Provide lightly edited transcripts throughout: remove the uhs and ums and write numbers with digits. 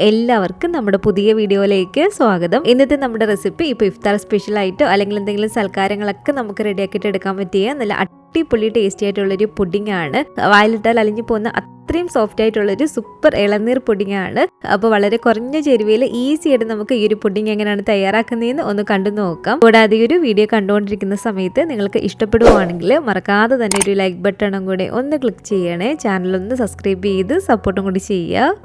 എല്ലാവർക്കും നമ്മുടെ പുതിയ വീഡിയോയിലേക്ക് സ്വാഗതം. ഇന്നത്തെ നമ്മുടെ റെസിപ്പി ഇപ്പോൾ ഇഫ്താർ സ്പെഷ്യലായിട്ടോ അല്ലെങ്കിൽ എന്തെങ്കിലും സൽക്കാരങ്ങളൊക്കെ നമുക്ക് റെഡിയാക്കിയിട്ട് എടുക്കാൻ പറ്റിയ നല്ല അടിപൊളി ടേസ്റ്റി ആയിട്ടുള്ളൊരു പുഡിംഗ് ആണ്. വായിലിട്ടാൽ അലിഞ്ഞു പോകുന്ന അത്രയും സോഫ്റ്റ് ആയിട്ടുള്ളൊരു സൂപ്പർ ഇളനീർ പുഡിംഗ് ആണ്. അപ്പോൾ വളരെ കുറഞ്ഞ ചേരുവയിൽ ഈസി ആയിട്ട് നമുക്ക് ഈ ഒരു പുഡിംഗ് എങ്ങനെയാണ് തയ്യാറാക്കുന്നതെന്ന് ഒന്ന് കണ്ടു നോക്കാം. കൂടാതെ ഈ ഒരു വീഡിയോ കണ്ടുകൊണ്ടിരിക്കുന്ന സമയത്ത് നിങ്ങൾക്ക് ഇഷ്ടപ്പെടുവാണെങ്കിൽ മറക്കാതെ തന്നെ ഒരു ലൈക്ക് ബട്ടണും കൂടെ ഒന്ന് ക്ലിക്ക് ചെയ്യണേ. ചാനലൊന്ന് സബ്സ്ക്രൈബ് ചെയ്ത് സപ്പോർട്ടും കൂടി ചെയ്യുക.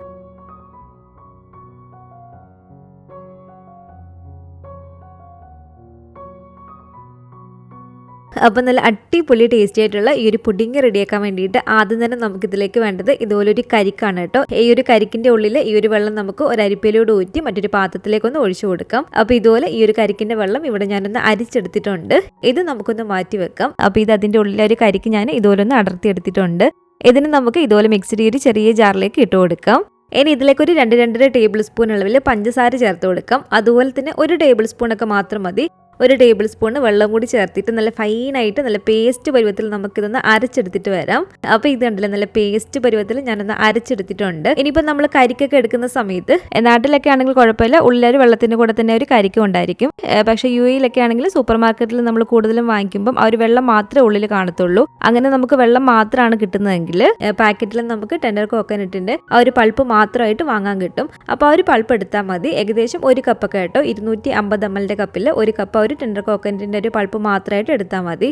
അപ്പോൾ നല്ല അടിപൊളി ടേസ്റ്റി ആയിട്ടുള്ള ഈ ഒരു പുഡിംഗ് റെഡിയാക്കാൻ വേണ്ടിയിട്ട് ആദ്യം തന്നെ നമുക്കിതിലേക്ക് വേണ്ടത് ഇതുപോലൊരു കരിക്കാണ് കേട്ടോ. ഈ ഒരു കരിക്കിൻ്റെ ഉള്ളിൽ ഈ ഒരു വെള്ളം നമുക്ക് ഒരു അരിപ്പയിലൂടെ ഊറ്റി മറ്റൊരു പാത്രത്തിലേക്കൊന്ന് ഒഴിച്ചു കൊടുക്കാം. അപ്പോൾ ഇതുപോലെ ഈ ഒരു കരിക്കിൻ്റെ വെള്ളം ഇവിടെ ഞാനൊന്ന് അരിച്ചെടുത്തിട്ടുണ്ട്. ഇത് നമുക്കൊന്ന് മാറ്റി വെക്കാം. അപ്പോൾ ഇത് അതിൻ്റെ ഉള്ളിലെ ഒരു കരിക്ക് ഞാൻ ഇതുപോലെ ഒന്ന് അടർത്തിയെടുത്തിട്ടുണ്ട്. ഇതിന് നമുക്ക് ഇതുപോലെ മിക്സിയുടെ ഒരു ചെറിയ ജാറിലേക്ക് ഇട്ട് കൊടുക്കാം. ഇനി ഇതിലേക്ക് ഒരു 2-2.5 ടേബിൾ സ്പൂൺ അളവിൽ പഞ്ചസാര ചേർത്ത് കൊടുക്കാം. അതുപോലെ തന്നെ 1 ടേബിൾ സ്പൂണൊക്കെ മാത്രം മതി. 1 ടേബിൾ സ്പൂൺ വെള്ളം കൂടി ചേർത്തിട്ട് നല്ല ഫൈനായിട്ട് നല്ല പേസ്റ്റ് പരുവത്തിൽ നമുക്കിതൊന്ന് അരച്ചെടുത്തിട്ട് വരാം. അപ്പോൾ ഇത് കണ്ടില്ല, നല്ല പേസ്റ്റ് പരുവത്തിൽ ഞാനൊന്ന് അരച്ചെടുത്തിട്ടുണ്ട്. ഇനിയിപ്പോൾ നമ്മൾ കരിക്കൊക്കെ എടുക്കുന്ന സമയത്ത് നാട്ടിലൊക്കെ ആണെങ്കിൽ കുഴപ്പമില്ല, ഉള്ളൊരു വെള്ളത്തിൻ്റെ കൂടെ തന്നെ ഒരു കരിക്കും ഉണ്ടായിരിക്കും. പക്ഷേ UAE-ലൊക്കെ ആണെങ്കിൽ സൂപ്പർ മാർക്കറ്റിൽ നമ്മൾ കൂടുതലും വാങ്ങിക്കുമ്പം ആ ഒരു വെള്ളം മാത്രമേ ഉള്ളിൽ കാണത്തുള്ളൂ. അങ്ങനെ നമുക്ക് വെള്ളം മാത്രമാണ് കിട്ടുന്നതെങ്കിൽ പാക്കറ്റിൽ നമുക്ക് ടെൻഡർ കോക്കനട്ടിൻ്റെ ആ ഒരു പൾപ്പ് മാത്രമായിട്ട് വാങ്ങാൻ കിട്ടും. അപ്പോൾ ആ ഒരു പൾപ്പ് എടുത്താൽ മതി. ഏകദേശം 1 കപ്പൊക്കെ കേട്ടോ, 250 ml കപ്പിൽ 1 കപ്പ് ഒരു ടെൻഡർ കോക്കനറ്റിൻ്റെ ഒരു പൾപ്പ് മാത്രമായിട്ട് എടുത്താൽ മതി.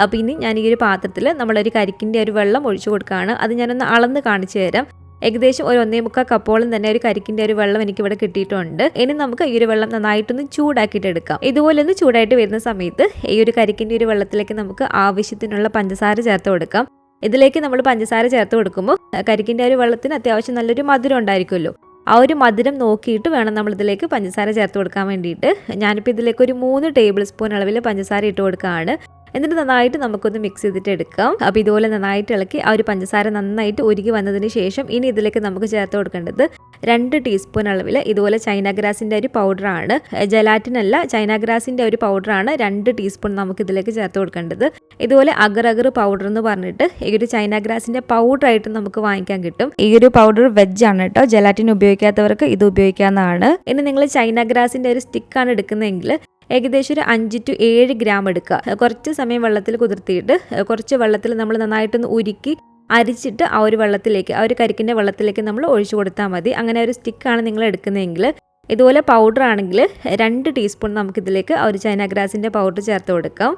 അപ്പോൾ ഇനി ഞാൻ ഈ ഒരു പാത്രത്തിൽ നമ്മളൊരു കരിക്കിൻ്റെ ഒരു വെള്ളം ഒഴിച്ചു കൊടുക്കുകയാണ്. അത് ഞാനൊന്ന് അളന്ന് കാണിച്ചു തരാം. ഏകദേശം ഒരു 1.25 കപ്പോളം തന്നെ ഒരു കരിക്കിൻ്റെ ഒരു വെള്ളം എനിക്കിവിടെ കിട്ടിയിട്ടുണ്ട്. ഇനി നമുക്ക് ഈ ഒരു വെള്ളം നന്നായിട്ടൊന്ന് ചൂടാക്കിയിട്ട് എടുക്കാം. ഇതുപോലെ ഒന്ന് ചൂടായിട്ട് വരുന്ന സമയത്ത് ഈ ഒരു കരിക്കിൻ്റെ ഒരു വെള്ളത്തിലേക്ക് നമുക്ക് ആവശ്യത്തിനുള്ള പഞ്ചസാര ചേർത്ത് കൊടുക്കാം. ഇതിലേക്ക് നമ്മൾ പഞ്ചസാര ചേർത്ത് കൊടുക്കുമ്പോൾ കരിക്കിൻ്റെ ഒരു വെള്ളത്തിന് അത്യാവശ്യം നല്ലൊരു മധുരം ഉണ്ടായിരിക്കുമല്ലോ. ആ ഒരു മധുരം നോക്കിയിട്ട് വേണം നമ്മളിതിലേക്ക് പഞ്ചസാര ചേർത്ത് കൊടുക്കാൻ വേണ്ടിയിട്ട്. ഞാനിപ്പോൾ ഇതിലേക്ക് ഒരു 3 ടേബിൾ സ്പൂൺ അളവിൽ പഞ്ചസാര ഇട്ട് കൊടുക്കുകയാണ്. എന്നിട്ട് നന്നായിട്ട് നമുക്കൊന്ന് മിക്സ് ചെയ്തിട്ട് എടുക്കാം. അപ്പോൾ ഇതുപോലെ നന്നായിട്ട് ഇളക്കി ആ ഒരു പഞ്ചസാര നന്നായിട്ട് ഉരുകി വന്നതിന് ശേഷം ഇനി ഇതിലേക്ക് നമുക്ക് ചേർത്ത് കൊടുക്കേണ്ടത് 2 ടീസ്പൂൺ അളവിൽ ഇതുപോലെ ചൈന ഗ്രാസിൻ്റെ ഒരു പൗഡറാണ്. ജലാറ്റിൻ അല്ല, ചൈന ഗ്രാസിൻ്റെ ഒരു പൗഡറാണ് 2 ടീസ്പൂൺ നമുക്ക് ഇതിലേക്ക് ചേർത്ത് കൊടുക്കേണ്ടത്. ഇതുപോലെ അഗർ പൗഡർ എന്ന് പറഞ്ഞിട്ട് ഈ ഒരു ചൈന ഗ്രാസിൻ്റെ പൗഡറായിട്ട് നമുക്ക് വാങ്ങിക്കാൻ കിട്ടും. ഈ ഒരു പൗഡർ വെജ് ആണ് കേട്ടോ. ജലാറ്റിൻ ഉപയോഗിക്കാത്തവർക്ക് ഇത് ഉപയോഗിക്കാവുന്നതാണ്. ഇനി നിങ്ങൾ ചൈന ഗ്രാസിൻ്റെ ഒരു സ്റ്റിക്കാണ് എടുക്കുന്നതെങ്കിൽ ഏകദേശം ഒരു 5 to 7 ഗ്രാം എടുക്കുക. കുറച്ച് സമയം വെള്ളത്തിൽ കുതിർത്തിയിട്ട് കുറച്ച് വെള്ളത്തിൽ നമ്മൾ നന്നായിട്ടൊന്ന് ഉരുക്കി അരിച്ചിട്ട് ആ ഒരു വെള്ളത്തിലേക്ക്, ആ ഒരു കരിക്കിൻ്റെ വെള്ളത്തിലേക്ക് നമ്മൾ ഒഴിച്ചു കൊടുത്താൽ മതി. അങ്ങനെ ഒരു സ്റ്റിക്കാണ് നിങ്ങൾ എടുക്കുന്നതെങ്കിൽ. ഇതുപോലെ പൗഡർ ആണെങ്കിൽ 2 ടീസ്പൂൺ നമുക്കിതിലേക്ക് ആ ഒരു ചൈന ഗ്രാസിൻ്റെ പൗഡർ ചേർത്ത് കൊടുക്കാം.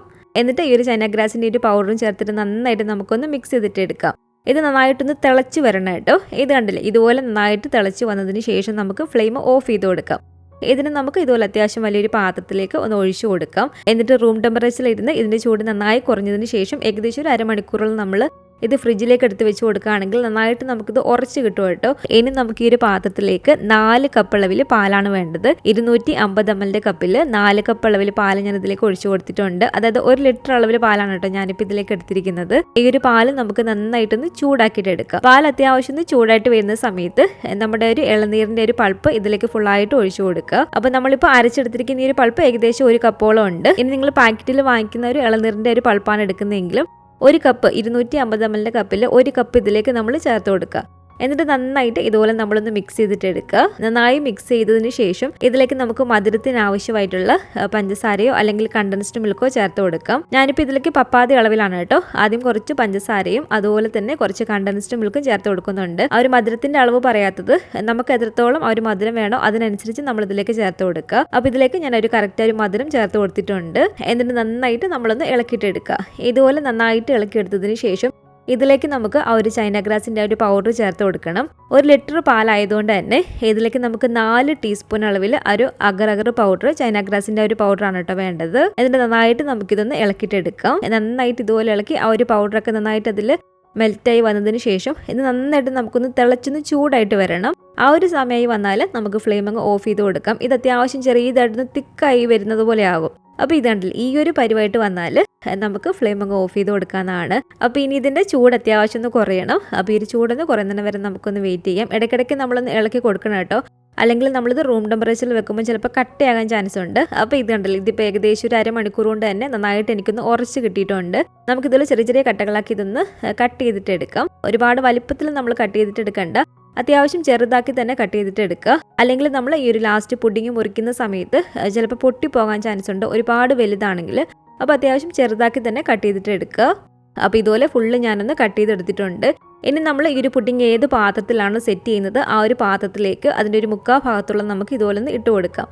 എന്നിട്ട് ഈ ഒരു ചൈന ഗ്രാസിൻ്റെ ഒരു പൗഡറും ചേർത്തിട്ട് നന്നായിട്ട് നമുക്കൊന്ന് മിക്സ് ചെയ്തിട്ട് എടുക്കാം. ഇത് നന്നായിട്ടൊന്ന് തിളച്ച് വരണം കേട്ടോ. ഇത് കണ്ടില്ലേ, ഇതുപോലെ നന്നായിട്ട് തിളച്ച് വന്നതിന് ശേഷം നമുക്ക് ഫ്ലെയിം ഓഫ് ചെയ്ത് കൊടുക്കാം. ഇതിന് നമുക്ക് ഇതുപോലെ അത്യാവശ്യം വലിയൊരു പാത്രത്തിലേക്ക് ഒന്ന് ഒഴിച്ചു കൊടുക്കാം. എന്നിട്ട് റൂം ടെമ്പറേച്ചറിലിരുന്ന് ഇതിൻ്റെ ചൂട് നന്നായി കുറഞ്ഞതിന് ശേഷം ഏകദേശം ഒരു അരമണിക്കൂറിൽ നമ്മൾ ഇത് ഫ്രിഡ്ജിലേക്ക് എടുത്ത് വെച്ച് കൊടുക്കുകയാണെങ്കിൽ നന്നായിട്ട് നമുക്കിത് ഉറച്ച് കിട്ടും കേട്ടോ. ഇനി നമുക്ക് ഈ ഒരു പാത്രത്തിലേക്ക് 4 കപ്പ് അളവിൽ പാലാണ് വേണ്ടത്. 250 ml കപ്പിൽ 4 കപ്പ് അളവിൽ പാൽ ഞാൻ ഇതിലേക്ക് ഒഴിച്ചു കൊടുത്തിട്ടുണ്ട്. അതായത് 1 ലിറ്റർ അളവിൽ പാലാണ് കേട്ടോ ഞാനിപ്പോൾ ഇതിലേക്ക് എടുത്തിരിക്കുന്നത്. ഈ ഒരു പാല് നമുക്ക് നന്നായിട്ടൊന്ന് ചൂടാക്കിയിട്ട് എടുക്കാം. പാൽ അത്യാവശ്യം ചൂടായിട്ട് വരുന്ന സമയത്ത് നമ്മുടെ ഒരു ഇളനീരിൻ്റെ ഒരു പൾപ്പ് ഇതിലേക്ക് ഫുള്ളായിട്ട് ഒഴിച്ചു കൊടുക്കുക. അപ്പോൾ നമ്മളിപ്പോൾ അരച്ചെടുത്തിരിക്കുന്ന ഈ ഒരു പൾപ്പ് ഏകദേശം 1 കപ്പോളം ഉണ്ട്. ഇനി നിങ്ങൾ പാക്കറ്റിൽ വാങ്ങിക്കുന്ന ഒരു ഇളനീരിൻ്റെ ഒരു പൾപ്പാണ് എടുക്കുന്നതെങ്കിലും 1 കപ്പ് 250 ml കപ്പിൽ 1 കപ്പ് ഇതിലേക്ക് നമ്മൾ ചേർത്ത് കൊടുക്കുക. എന്നിട്ട് നന്നായിട്ട് ഇതുപോലെ നമ്മളൊന്ന് മിക്സ് ചെയ്തിട്ട് എടുക്കുക. നന്നായി മിക്സ് ചെയ്തതിന് ശേഷം ഇതിലേക്ക് നമുക്ക് മധുരത്തിന് ആവശ്യമായിട്ടുള്ള പഞ്ചസാരയോ അല്ലെങ്കിൽ കണ്ടൻസ്ഡ് മിൽക്കോ ചേർത്ത് കൊടുക്കാം. ഞാനിപ്പോൾ ഇതിലേക്ക് പപ്പാതി അളവിലാണ് കേട്ടോ. ആദ്യം കുറച്ച് പഞ്ചസാരയും അതുപോലെ തന്നെ കുറച്ച് കണ്ടൻസ്ഡ് മിൽക്കും ചേർത്ത് കൊടുക്കുന്നുണ്ട്. ആ ഒരു മധുരത്തിന്റെ അളവ് പറയാത്തത്, നമുക്ക് എത്രത്തോളം ആ ഒരു മധുരം വേണോ അതിനനുസരിച്ച് നമ്മൾ ഇതിലേക്ക് ചേർത്ത് കൊടുക്കുക. അപ്പോൾ ഇതിലേക്ക് ഞാൻ ഒരു കറക്റ്റ് ഒരു മധുരം ചേർത്ത് കൊടുത്തിട്ടുണ്ട്. എന്നിട്ട് നന്നായിട്ട് നമ്മളൊന്ന് ഇളക്കിയിട്ടെടുക്കുക. ഇതുപോലെ നന്നായിട്ട് ഇളക്കിയെടുത്തതിന് ശേഷം ഇതിലേക്ക് നമുക്ക് ആ ഒരു ചൈന ഗ്രാസിൻ്റെ ഒരു പൗഡർ ചേർത്ത് കൊടുക്കണം. 1 ലിറ്റർ പാലായതുകൊണ്ട് തന്നെ ഇതിലേക്ക് നമുക്ക് 4 ടീസ്പൂൺ അളവിൽ ഒരു അഗർ പൗഡർ, ചൈന ഗ്രാസിൻ്റെ ഒരു പൗഡറാണ് കേട്ടോ വേണ്ടത്. എന്നിട്ട് നന്നായിട്ട് നമുക്കിതൊന്ന് ഇളക്കിയിട്ടെടുക്കാം. നന്നായിട്ട് ഇതുപോലെ ഇളക്കി ആ ഒരു പൗഡറൊക്കെ നന്നായിട്ട് അതിൽ മെൽറ്റായി വന്നതിന് ശേഷം ഇത് നന്നായിട്ട് നമുക്കൊന്ന് തിളച്ചൊന്ന് ചൂടായിട്ട് വരണം. ആ ഒരു സമയമായി വന്നാൽ നമുക്ക് ഫ്ലെയിം അങ്ങ് ഓഫ് ചെയ്ത് കൊടുക്കാം. ഇത് അത്യാവശ്യം ചെറിയതായിട്ട് തിക്കായി വരുന്നത് പോലെ ആകും. അപ്പോൾ ഇതാണ്ടില്ല, ഈ ഒരു പരിവായിട്ട് വന്നാൽ നമുക്ക് ഫ്ലെയിം അങ്ങ് ഓഫ് ചെയ്ത് കൊടുക്കാവുന്നതാണ്. അപ്പോൾ ഇനി ഇതിൻ്റെ ചൂട് അത്യാവശ്യം ഒന്ന് കുറയണം. അപ്പോൾ ഈ ഒരു ചൂടൊന്ന് കുറയുന്നതിന് വരെ നമുക്കൊന്ന് വെയിറ്റ് ചെയ്യാം. ഇടയ്ക്കിടയ്ക്ക് നമ്മളൊന്ന് ഇളക്കി കൊടുക്കണം കേട്ടോ. അല്ലെങ്കിൽ നമ്മളിത് റൂം ടെമ്പറേച്ചറിൽ വെക്കുമ്പോൾ ചിലപ്പോൾ കട്ടയാകാൻ ചാൻസ് ഉണ്ട്. അപ്പോൾ ഇത് കണ്ടല്ലോ, ഇതിപ്പോൾ ഏകദേശം ഒരു അരമണിക്കൂർ കൊണ്ട് തന്നെ നന്നായിട്ട് എനിക്കൊന്ന് ഉറച്ച് കിട്ടിയിട്ടുണ്ട്. നമുക്കിതിൽ ചെറിയ ചെറിയ കട്ടകളാക്കി ഇതൊന്ന് കട്ട് ചെയ്തിട്ട് എടുക്കാം. ഒരുപാട് വലിപ്പത്തിൽ നമ്മൾ കട്ട് ചെയ്തിട്ട് എടുക്കണ്ട, അത്യാവശ്യം ചെറുതാക്കി തന്നെ കട്ട് ചെയ്തിട്ട് എടുക്കുക. അല്ലെങ്കിൽ നമ്മൾ ഈ ഒരു ലാസ്റ്റ് പുഡിങ് മുറിക്കുന്ന സമയത്ത് ചിലപ്പോൾ പൊട്ടിപ്പോകാൻ ചാൻസ് ഉണ്ട് ഒരുപാട് വലുതാണെങ്കിൽ. അപ്പോൾ അത്യാവശ്യം ചെറുതാക്കി തന്നെ കട്ട് ചെയ്തിട്ട് എടുക്കുക. അപ്പോൾ ഇതുപോലെ ഫുള്ള് ഞാനൊന്ന് കട്ട് ചെയ്തെടുത്തിട്ടുണ്ട്. ഇനി നമ്മൾ ഈ ഒരു പുഡിങ് ഏത് പാത്രത്തിലാണ് സെറ്റ് ചെയ്യുന്നത് ആ ഒരു പാത്രത്തിലേക്ക് അതിൻ്റെ ഒരു മുക്കാൽ ഭാഗത്തുള്ള നമുക്ക് ഇതുപോലെ ഒന്ന് ഇട്ട് കൊടുക്കാം.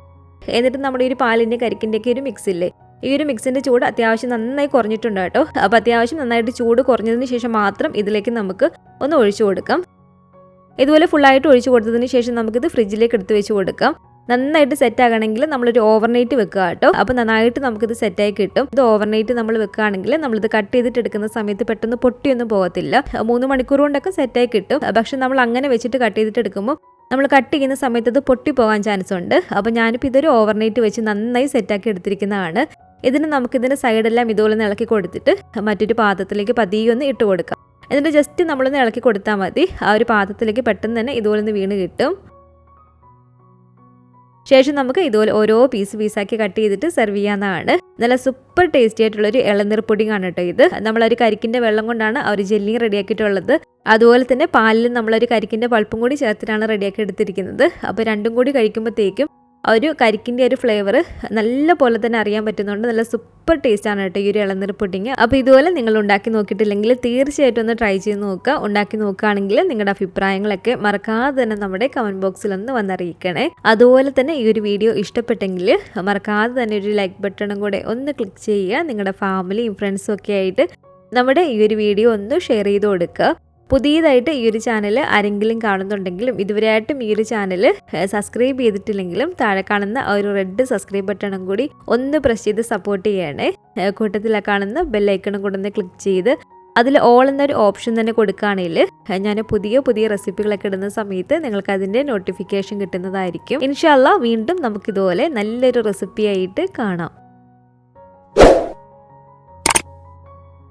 എന്നിട്ട് നമ്മുടെ ഈ ഒരു പാലിൻ്റെ കരിക്കിൻ്റെയൊക്കെ ഒരു മിക്സ് ഇല്ലേ, ഈ ഒരു മിക്സിൻ്റെ ചൂട് അത്യാവശ്യം നന്നായി കുറഞ്ഞിട്ടുണ്ട് കേട്ടോ. അപ്പോൾ അത്യാവശ്യം നന്നായിട്ട് ചൂട് കുറഞ്ഞതിന് ശേഷം മാത്രം ഇതിലേക്ക് നമുക്ക് ഒന്ന് ഒഴിച്ചു കൊടുക്കാം. ഇതുപോലെ ഫുള്ളായിട്ട് ഒഴിച്ചു കൊടുത്തതിന് ശേഷം നമുക്കിത് ഫ്രിഡ്ജിലേക്ക് എടുത്ത് വെച്ച് കൊടുക്കാം. നന്നായിട്ട് സെറ്റ് ആകണമെങ്കിൽ നമ്മളൊരു ഓവർനൈറ്റ് വെക്കുക കേട്ടോ. അപ്പോൾ നന്നായിട്ട് നമുക്കിത് സെറ്റായി കിട്ടും. ഇത് ഓവർനൈറ്റ് നമ്മൾ വെക്കുകയാണെങ്കിൽ നമ്മളിത് കട്ട് ചെയ്തിട്ട് എടുക്കുന്ന സമയത്ത് പെട്ടെന്ന് പൊട്ടിയൊന്നും പോകത്തില്ല. 3 മണിക്കൂർ കൊണ്ടൊക്കെ സെറ്റായി കിട്ടും. പക്ഷെ നമ്മൾ അങ്ങനെ വെച്ചിട്ട് കട്ട് ചെയ്തിട്ട് എടുക്കുമ്പോൾ നമ്മൾ കട്ട് ചെയ്യുന്ന സമയത്ത് അത് പൊട്ടി പോകാൻ ചാൻസ് ഉണ്ട്. അപ്പോൾ ഞാനിപ്പോൾ ഇതൊരു ഓവർനൈറ്റ് വെച്ച് നന്നായി സെറ്റാക്കി എടുത്തിരിക്കുന്നതാണ്. ഇതിന് നമുക്കിതിൻ്റെ സൈഡെല്ലാം ഇതുപോലെ ഇളക്കി കൊടുത്തിട്ട് മറ്റൊരു പാത്രത്തിലേക്ക് പതിയെ ഒന്ന് ഇട്ട് കൊടുക്കാം. എന്നിട്ട് ജസ്റ്റ് നമ്മളൊന്ന് ഇളക്കി കൊടുത്താൽ മതി. ആ ഒരു പാത്രത്തിലേക്ക് പെട്ടെന്ന് തന്നെ ഇതുപോലെ ഒന്ന് വീണ് കിട്ടും. ശേഷം നമുക്ക് ഇതുപോലെ ഓരോ പീസാക്കി കട്ട് ചെയ്തിട്ട് സെർവ് ചെയ്യാവുന്നതാണ്. നല്ല സൂപ്പർ ടേസ്റ്റി ആയിട്ടുള്ളൊരു ഇളനീർ പുഡിംഗ് ആണ് കേട്ടോ ഇത്. നമ്മളൊരു കരിക്കിൻ്റെ വെള്ളം കൊണ്ടാണ് ആ ഒരു ജെല്ലിങ് റെഡിയാക്കിയിട്ടുള്ളത്. അതുപോലെ തന്നെ പാലിൽ നമ്മളൊരു കരിക്കിൻ്റെ പൾപ്പും കൂടി ചേർത്തിട്ടാണ് റെഡിയാക്കി എടുത്തിരിക്കുന്നത്. അപ്പോൾ രണ്ടും കൂടി കഴിക്കുമ്പോഴത്തേക്കും ഒരു കരിക്കിൻ്റെ ഒരു ഫ്ലേവർ നല്ല പോലെ തന്നെ അറിയാൻ പറ്റുന്നുണ്ട്. നല്ല സൂപ്പർ ടേസ്റ്റ് ആണ് കേട്ടോ ഈ ഒരു ഇളനീർ പുഡിങ്. അപ്പോൾ ഇതുപോലെ നിങ്ങൾ ഉണ്ടാക്കി നോക്കിയിട്ടില്ലെങ്കിൽ തീർച്ചയായിട്ടും ഒന്ന് ട്രൈ ചെയ്ത് നോക്കുക. ഉണ്ടാക്കി നോക്കുകയാണെങ്കിൽ നിങ്ങളുടെ അഭിപ്രായങ്ങളൊക്കെ മറക്കാതെ തന്നെ നമ്മുടെ കമൻറ്റ് ബോക്സിൽ ഒന്ന് വന്നറിയിക്കണേ. അതുപോലെ തന്നെ ഈ ഒരു വീഡിയോ ഇഷ്ടപ്പെട്ടെങ്കിൽ മറക്കാതെ തന്നെ ഒരു ലൈക്ക് ബട്ടണും കൂടെ ഒന്ന് ക്ലിക്ക് ചെയ്യുക. നിങ്ങളുടെ ഫാമിലിയും ഫ്രണ്ട്സും ഒക്കെ ആയിട്ട് നമ്മുടെ ഈ ഒരു വീഡിയോ ഒന്ന് ഷെയർ ചെയ്ത് കൊടുക്കുക. പുതിയതായിട്ട് ഈ ഒരു ചാനൽ ആരെങ്കിലും കാണുന്നുണ്ടെങ്കിലും ഇതുവരെയായിട്ടും ഈ ഒരു ചാനൽ സബ്സ്ക്രൈബ് ചെയ്തിട്ടില്ലെങ്കിലും താഴെ കാണുന്ന ഒരു റെഡ് സബ്സ്ക്രൈബ് ബട്ടണും കൂടി ഒന്ന് പ്രസ് ചെയ്ത് സപ്പോർട്ട് ചെയ്യണേ. കൂട്ടത്തിൽ കാണുന്ന ബെല്ലൈക്കണും കൂടെ ഒന്ന് ക്ലിക്ക് ചെയ്ത് അതിൽ ഓൾ എന്നൊരു ഓപ്ഷൻ തന്നെ കൊടുക്കുകയാണെങ്കിൽ ഞാൻ പുതിയ റെസിപ്പികളൊക്കെ ഇടുന്ന സമയത്ത് നിങ്ങൾക്ക് അതിൻ്റെ നോട്ടിഫിക്കേഷൻ കിട്ടുന്നതായിരിക്കും. ഇൻഷാ അല്ലാഹ് വീണ്ടും നമുക്കിതുപോലെ നല്ലൊരു റെസിപ്പിയായിട്ട് കാണാം.